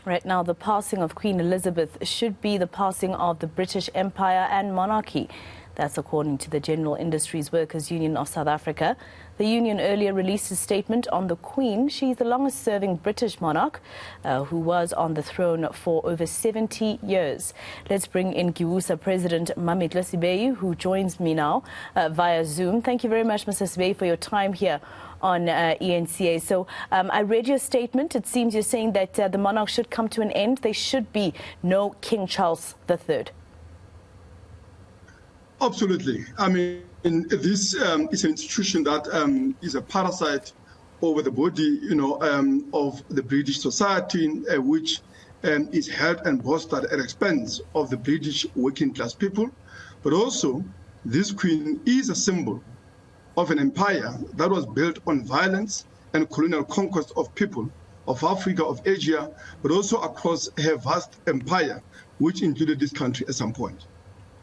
Right now, the passing of Queen Elizabeth should be the passing of the British Empire and monarchy. That's according to the General Industries Workers Union of South Africa. The union earlier released a statement on the Queen. She's the longest-serving British monarch who was on the throne for over 70 years. Let's bring in Giwusa President Mametlwe Sebei, who joins me now via Zoom. Thank you very much, Mr. Sebei, for your time here on eNCA. So I read your statement. It seems you're saying that the monarch should come to an end. There should be no King Charles III. Absolutely. I mean, this is an institution that is a parasite over the body, of the British society, which is held and bolstered at the expense of the British working class people. But also, this queen is a symbol of an empire that was built on violence and colonial conquest of people of Africa, of Asia, but also across her vast empire, which included this country at some point.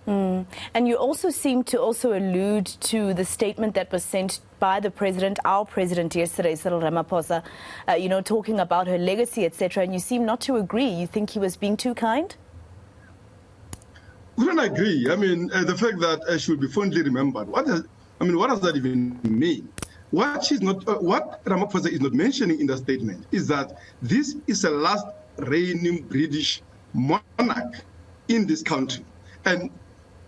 And you also seem to also allude to the statement that was sent by the president, our president yesterday, Cyril Ramaphosa, talking about her legacy, etc. And you seem not to agree. You think he was being too kind? We don't agree. I mean, the fact that she will be fondly remembered. What does that even mean? What Ramaphosa is not mentioning in the statement is that this is the last reigning British monarch in this country. And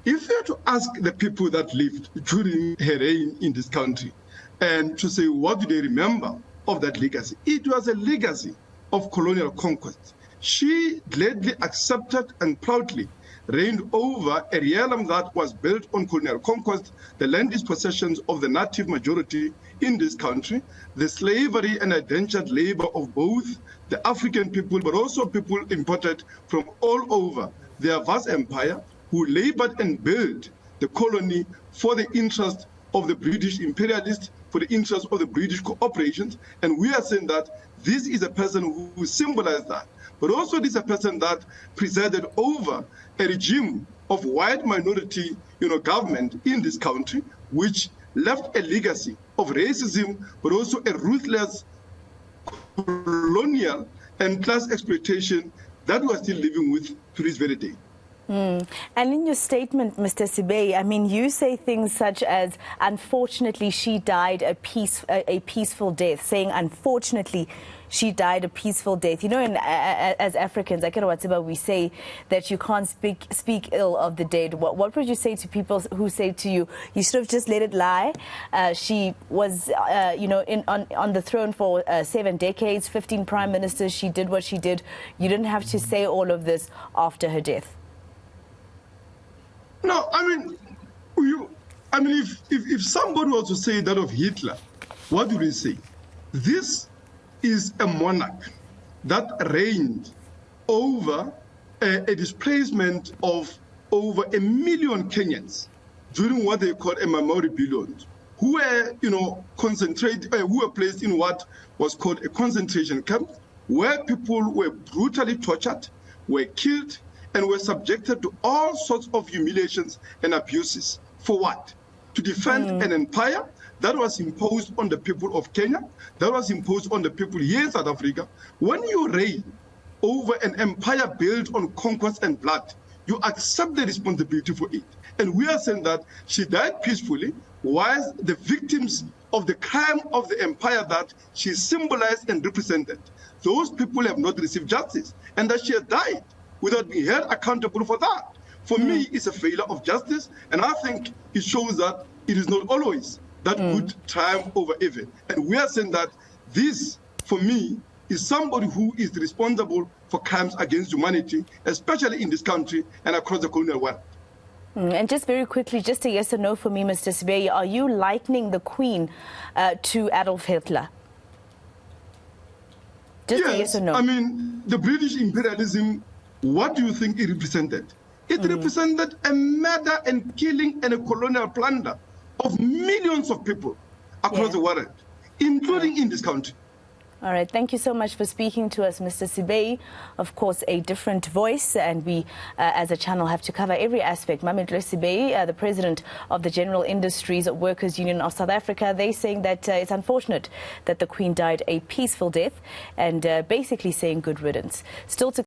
if you were to ask the people that lived during her reign in this country and to say, what do they remember of that legacy? It was a legacy of colonial conquest. She gladly accepted and proudly reigned over a realm that was built on colonial conquest, the landed possessions of the native majority in this country, the slavery and indentured labor of both the African people, but also people imported from all over their vast empire, who labored and built the colony for the interest of the British imperialists, for the interest of the British corporations. And we are saying that this is a person who symbolized that. But also this is a person that presided over a regime of white minority government in this country, which left a legacy of racism, but also a ruthless colonial and class exploitation that we are still living with to this very day. And in your statement, Mr. Sebei, I mean, you say things such as, unfortunately, she died a peaceful death, saying, unfortunately, she died a peaceful death. As Africans, we say that you can't speak ill of the dead. What would you say to people who say to you, you should have just let it lie? She was, on the throne for 7 decades, 15 prime ministers. She did what she did. You didn't have to say all of this after her death. No, if somebody was to say that of Hitler, what do we say? This is a monarch that reigned over a displacement of over 1 million Kenyans during what they call a memorabilium, who were, who were placed in what was called a concentration camp, where people were brutally tortured, were killed, and were subjected to all sorts of humiliations and abuses. For what? To defend an empire that was imposed on the people of Kenya, that was imposed on the people here in South Africa. When you reign over an empire built on conquest and blood, you accept the responsibility for it. And we are saying that she died peacefully, while the victims of the crime of the empire that she symbolized and represented, those people have not received justice, and that she has died without being held accountable for that. For me, it's a failure of justice, and I think it shows that it is not always that good triumph over evil. And we are saying that this, for me, is somebody who is responsible for crimes against humanity, especially in this country and across the colonial world. And just very quickly, just a yes or no for me, Mr. Sebei, are you likening the Queen to Adolf Hitler? Just a yes or no. I mean, the British imperialism, what do you think it represented? It represented a murder and killing and a colonial plunder of millions of people across the world, including in this country. All right, thank you so much for speaking to us, Mr. Sebei. Of course, a different voice, and we, as a channel, have to cover every aspect. Mametlwe Sebei, the president of the General Industries Workers Union of South Africa, they saying that it's unfortunate that the Queen died a peaceful death, and basically saying good riddance. Still to